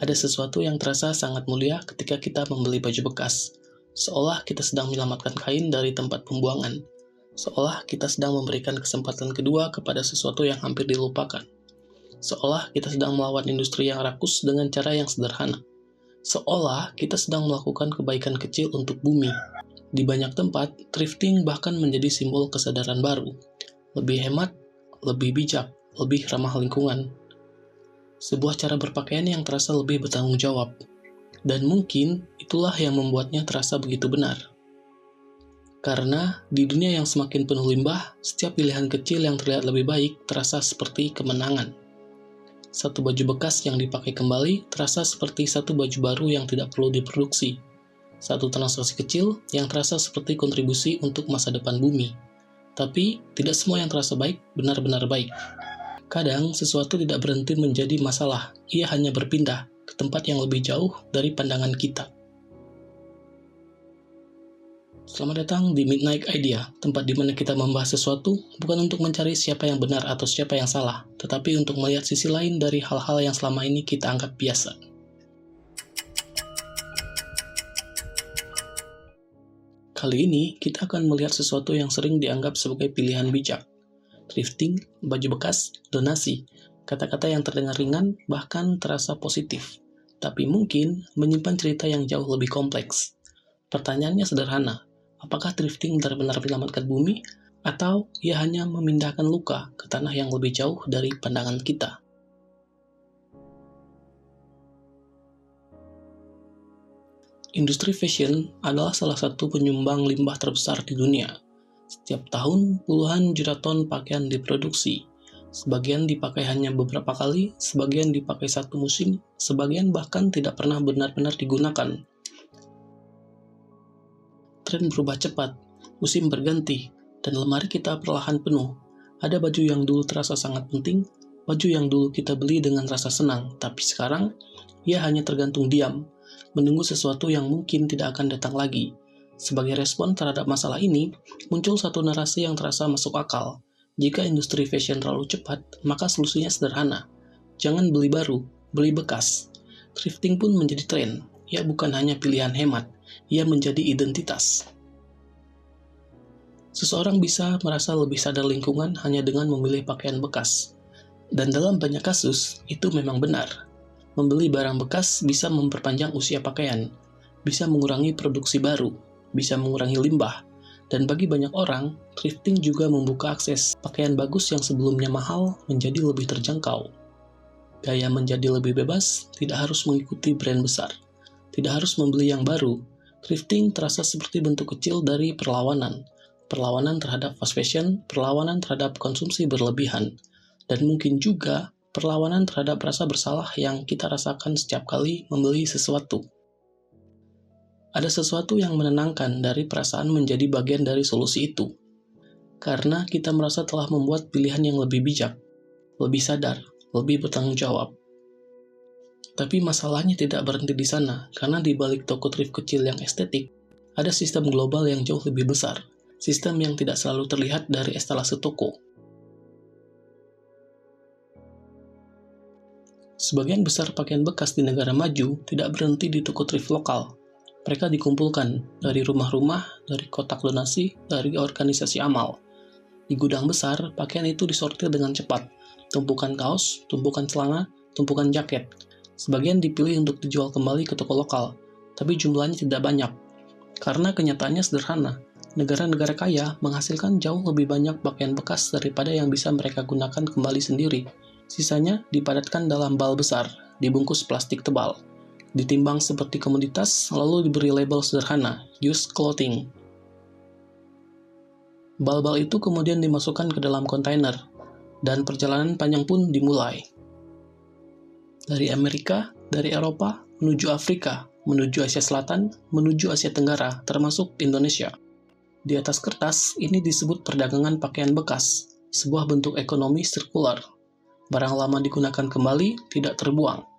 Ada sesuatu yang terasa sangat mulia ketika kita membeli baju bekas, seolah kita sedang menyelamatkan kain dari tempat pembuangan, seolah kita sedang memberikan kesempatan kedua kepada sesuatu yang hampir dilupakan, seolah kita sedang melawan industri yang rakus dengan cara yang sederhana, seolah kita sedang melakukan kebaikan kecil untuk bumi. Di banyak tempat, thrifting bahkan menjadi simbol kesadaran baru, lebih hemat, lebih bijak, lebih ramah lingkungan. Sebuah cara berpakaian yang terasa lebih bertanggung jawab. Dan mungkin itulah yang membuatnya terasa begitu benar. Karena di dunia yang semakin penuh limbah, setiap pilihan kecil yang terlihat lebih baik terasa seperti kemenangan. Satu baju bekas yang dipakai kembali terasa seperti satu baju baru yang tidak perlu diproduksi. Satu transaksi kecil yang terasa seperti kontribusi untuk masa depan bumi. Tapi, tidak semua yang terasa baik benar-benar baik. Kadang, sesuatu tidak berhenti menjadi masalah, ia hanya berpindah ke tempat yang lebih jauh dari pandangan kita. Selamat datang di Midnight Idea, tempat di mana kita membahas sesuatu bukan untuk mencari siapa yang benar atau siapa yang salah, tetapi untuk melihat sisi lain dari hal-hal yang selama ini kita anggap biasa. Kali ini, kita akan melihat sesuatu yang sering dianggap sebagai pilihan bijak. Thrifting, baju bekas, donasi, kata-kata yang terdengar ringan bahkan terasa positif, tapi mungkin menyimpan cerita yang jauh lebih kompleks. Pertanyaannya sederhana, apakah thrifting benar-benar menyelamatkan bumi, atau ia hanya memindahkan luka ke tanah yang lebih jauh dari pandangan kita? Industri fashion adalah salah satu penyumbang limbah terbesar di dunia. Setiap tahun, puluhan juta ton pakaian diproduksi. Sebagian dipakai hanya beberapa kali, sebagian dipakai satu musim, sebagian bahkan tidak pernah benar-benar digunakan. Tren berubah cepat, musim berganti, dan lemari kita perlahan penuh. Ada baju yang dulu terasa sangat penting, baju yang dulu kita beli dengan rasa senang, tapi sekarang, ia hanya tergantung diam, menunggu sesuatu yang mungkin tidak akan datang lagi. Sebagai respon terhadap masalah ini, muncul satu narasi yang terasa masuk akal. Jika industri fashion terlalu cepat, maka solusinya sederhana. Jangan beli baru, beli bekas. Thrifting pun menjadi tren. Ia bukan hanya pilihan hemat, ia menjadi identitas. Seseorang bisa merasa lebih sadar lingkungan hanya dengan memilih pakaian bekas. Dan dalam banyak kasus, itu memang benar. Membeli barang bekas bisa memperpanjang usia pakaian, bisa mengurangi produksi baru, bisa mengurangi limbah, dan bagi banyak orang, thrifting juga membuka akses pakaian bagus yang sebelumnya mahal menjadi lebih terjangkau. Gaya menjadi lebih bebas, tidak harus mengikuti brand besar, tidak harus membeli yang baru. Thrifting terasa seperti bentuk kecil dari perlawanan terhadap fast fashion, perlawanan terhadap konsumsi berlebihan, dan mungkin juga perlawanan terhadap rasa bersalah yang kita rasakan setiap kali membeli sesuatu. Ada sesuatu yang menenangkan dari perasaan menjadi bagian dari solusi itu. Karena kita merasa telah membuat pilihan yang lebih bijak, lebih sadar, lebih bertanggung jawab. Tapi masalahnya tidak berhenti di sana, karena di balik toko thrift kecil yang estetik, ada sistem global yang jauh lebih besar, sistem yang tidak selalu terlihat dari etalase toko. Sebagian besar pakaian bekas di negara maju tidak berhenti di toko thrift lokal. Mereka dikumpulkan dari rumah-rumah, dari kotak donasi, dari organisasi amal. Di gudang besar, pakaian itu disortir dengan cepat. Tumpukan kaos, tumpukan celana, tumpukan jaket. Sebagian dipilih untuk dijual kembali ke toko lokal, tapi jumlahnya tidak banyak. Karena kenyataannya sederhana, negara-negara kaya menghasilkan jauh lebih banyak pakaian bekas daripada yang bisa mereka gunakan kembali sendiri. Sisanya dipadatkan dalam bal besar, dibungkus plastik tebal. Ditimbang seperti komoditas, lalu diberi label sederhana, used clothing. Bal-bal itu kemudian dimasukkan ke dalam kontainer, dan perjalanan panjang pun dimulai. Dari Amerika, dari Eropa, menuju Afrika, menuju Asia Selatan, menuju Asia Tenggara, termasuk Indonesia. Di atas kertas, ini disebut perdagangan pakaian bekas, sebuah bentuk ekonomi sirkular. Barang lama digunakan kembali, tidak terbuang.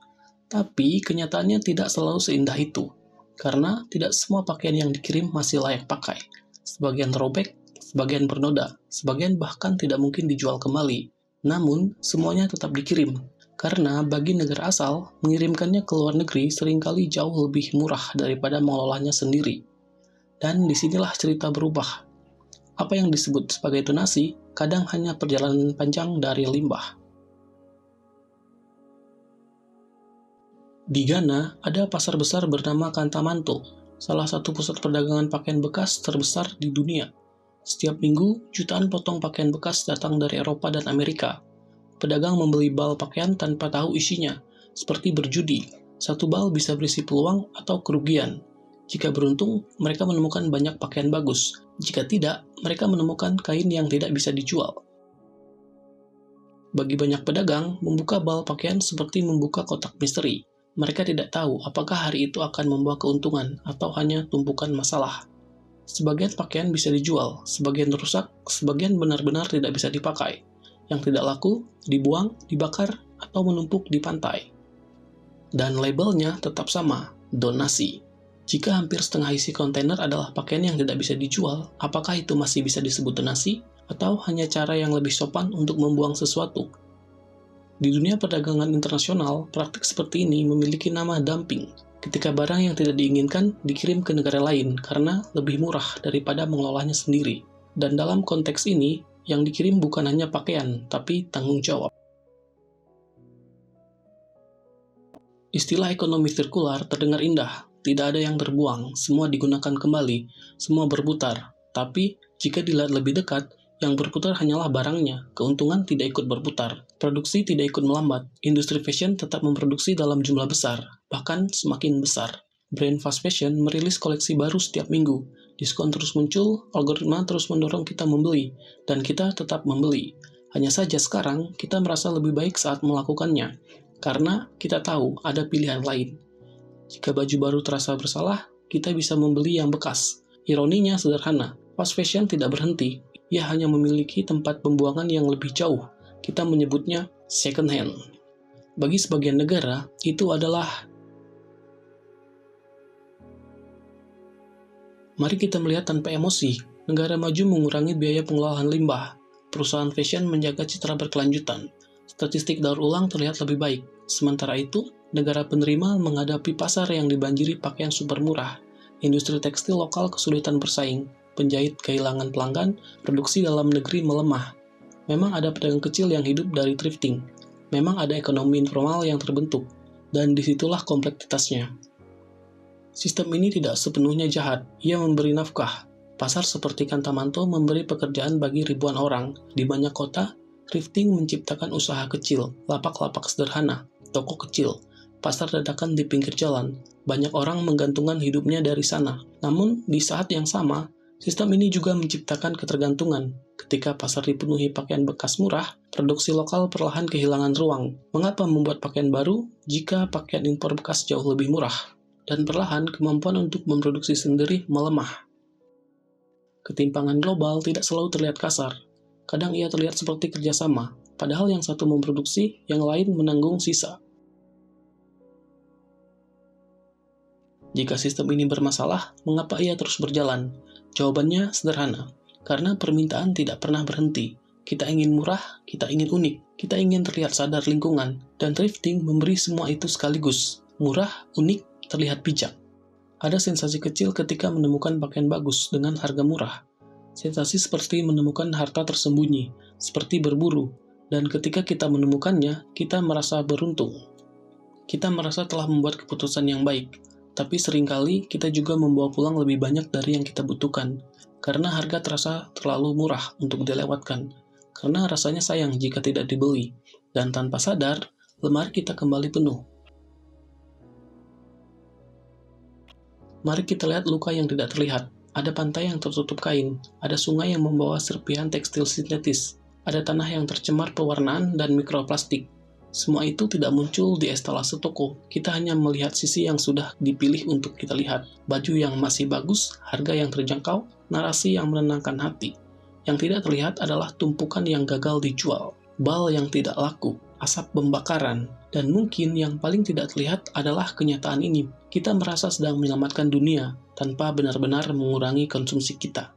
Tapi kenyataannya tidak selalu seindah itu, karena tidak semua pakaian yang dikirim masih layak pakai. Sebagian robek, sebagian bernoda, sebagian bahkan tidak mungkin dijual kembali. Namun, semuanya tetap dikirim, Karena bagi negara asal, mengirimkannya ke luar negeri seringkali jauh lebih murah daripada mengelolanya sendiri. Dan disinilah cerita berubah. Apa yang disebut sebagai donasi, kadang hanya perjalanan panjang dari limbah. Di Ghana, ada pasar besar bernama Kantamanto, salah satu pusat perdagangan pakaian bekas terbesar di dunia. Setiap minggu, jutaan potong pakaian bekas datang dari Eropa dan Amerika. Pedagang membeli bal pakaian tanpa tahu isinya, seperti berjudi. Satu bal bisa berisi peluang atau kerugian. Jika beruntung, mereka menemukan banyak pakaian bagus. Jika tidak, mereka menemukan kain yang tidak bisa dijual. Bagi banyak pedagang, membuka bal pakaian seperti membuka kotak misteri. Mereka tidak tahu apakah hari itu akan membawa keuntungan atau hanya tumpukan masalah. Sebagian pakaian bisa dijual, sebagian rusak, sebagian benar-benar tidak bisa dipakai. Yang tidak laku, dibuang, dibakar, atau menumpuk di pantai. Dan labelnya tetap sama, donasi. Jika hampir setengah isi kontainer adalah pakaian yang tidak bisa dijual, apakah itu masih bisa disebut donasi? Atau hanya cara yang lebih sopan untuk membuang sesuatu? Di dunia perdagangan internasional, praktik seperti ini memiliki nama dumping. Ketika barang yang tidak diinginkan dikirim ke negara lain karena lebih murah daripada mengelolanya sendiri. Dan dalam konteks ini, yang dikirim bukan hanya pakaian, tapi tanggung jawab. Istilah ekonomi sirkular terdengar indah, tidak ada yang terbuang, semua digunakan kembali, semua berputar. Tapi, jika dilihat lebih dekat, yang berputar hanyalah barangnya, keuntungan tidak ikut berputar, produksi tidak ikut melambat, industri fashion tetap memproduksi dalam jumlah besar, bahkan semakin besar. Brand fast fashion merilis koleksi baru setiap minggu, diskon terus muncul, algoritma terus mendorong kita membeli, dan kita tetap membeli. Hanya saja sekarang, kita merasa lebih baik saat melakukannya, karena kita tahu ada pilihan lain. Jika baju baru terasa bersalah, kita bisa membeli yang bekas. Ironinya sederhana, fast fashion tidak berhenti, ia hanya memiliki tempat pembuangan yang lebih jauh. Kita menyebutnya second hand. Bagi sebagian negara, itu adalah mari kita melihat tanpa emosi, negara maju mengurangi biaya pengelolaan limbah, perusahaan fashion menjaga citra berkelanjutan, statistik daur ulang terlihat lebih baik. Sementara itu, negara penerima menghadapi pasar yang dibanjiri pakaian super murah, industri tekstil lokal kesulitan bersaing, penjahit kehilangan pelanggan, produksi dalam negeri melemah. Memang ada pedagang kecil yang hidup dari thrifting, memang ada ekonomi informal yang terbentuk, dan disitulah kompleksitasnya. Sistem ini tidak sepenuhnya jahat, ia memberi nafkah. Pasar seperti Kantamanto memberi pekerjaan bagi ribuan orang. Di banyak kota, thrifting menciptakan usaha kecil, lapak-lapak sederhana, toko kecil, pasar dadakan di pinggir jalan. Banyak orang menggantungkan hidupnya dari sana. Namun, di saat yang sama, sistem ini juga menciptakan ketergantungan. Ketika pasar dipenuhi pakaian bekas murah, produksi lokal perlahan kehilangan ruang. Mengapa membuat pakaian baru jika pakaian impor bekas jauh lebih murah? Dan perlahan kemampuan untuk memproduksi sendiri melemah. Ketimpangan global tidak selalu terlihat kasar. Kadang ia terlihat seperti kerjasama, padahal yang satu memproduksi, yang lain menanggung sisa. Jika sistem ini bermasalah, mengapa ia terus berjalan? Jawabannya sederhana, karena permintaan tidak pernah berhenti. Kita ingin murah, kita ingin unik, kita ingin terlihat sadar lingkungan, dan thrifting memberi semua itu sekaligus. Murah, unik, terlihat bijak. Ada sensasi kecil ketika menemukan pakaian bagus dengan harga murah. Sensasi seperti menemukan harta tersembunyi, seperti berburu, dan ketika kita menemukannya, kita merasa beruntung. Kita merasa telah membuat keputusan yang baik, tapi seringkali kita juga membawa pulang lebih banyak dari yang kita butuhkan, karena harga terasa terlalu murah untuk dilewatkan, karena rasanya sayang jika tidak dibeli, dan tanpa sadar, lemari kita kembali penuh. Mari kita lihat luka yang tidak terlihat. Ada pantai yang tertutup kain, ada sungai yang membawa serpihan tekstil sintetis, ada tanah yang tercemar pewarnaan dan mikroplastik. Semua itu tidak muncul di etalase toko. Kita hanya melihat sisi yang sudah dipilih untuk kita lihat. Baju yang masih bagus, harga yang terjangkau, narasi yang menenangkan hati. Yang tidak terlihat adalah tumpukan yang gagal dijual, bal yang tidak laku, asap pembakaran, dan mungkin yang paling tidak terlihat adalah kenyataan ini. Kita merasa sedang menyelamatkan dunia tanpa benar-benar mengurangi konsumsi kita.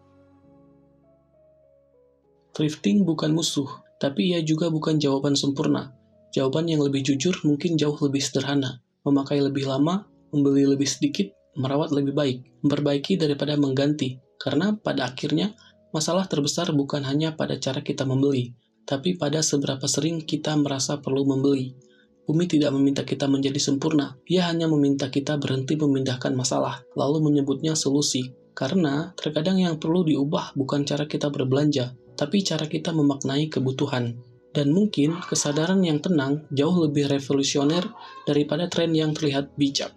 Thrifting bukan musuh, tapi ia juga bukan jawaban sempurna. Jawaban yang lebih jujur mungkin jauh lebih sederhana. Memakai lebih lama, membeli lebih sedikit, merawat lebih baik, memperbaiki daripada mengganti. Karena pada akhirnya, masalah terbesar bukan hanya pada cara kita membeli, tapi pada seberapa sering kita merasa perlu membeli. Bumi tidak meminta kita menjadi sempurna, ia hanya meminta kita berhenti memindahkan masalah, lalu menyebutnya solusi. Karena terkadang yang perlu diubah bukan cara kita berbelanja, tapi cara kita memaknai kebutuhan. Dan mungkin kesadaran yang tenang jauh lebih revolusioner daripada tren yang terlihat bijak.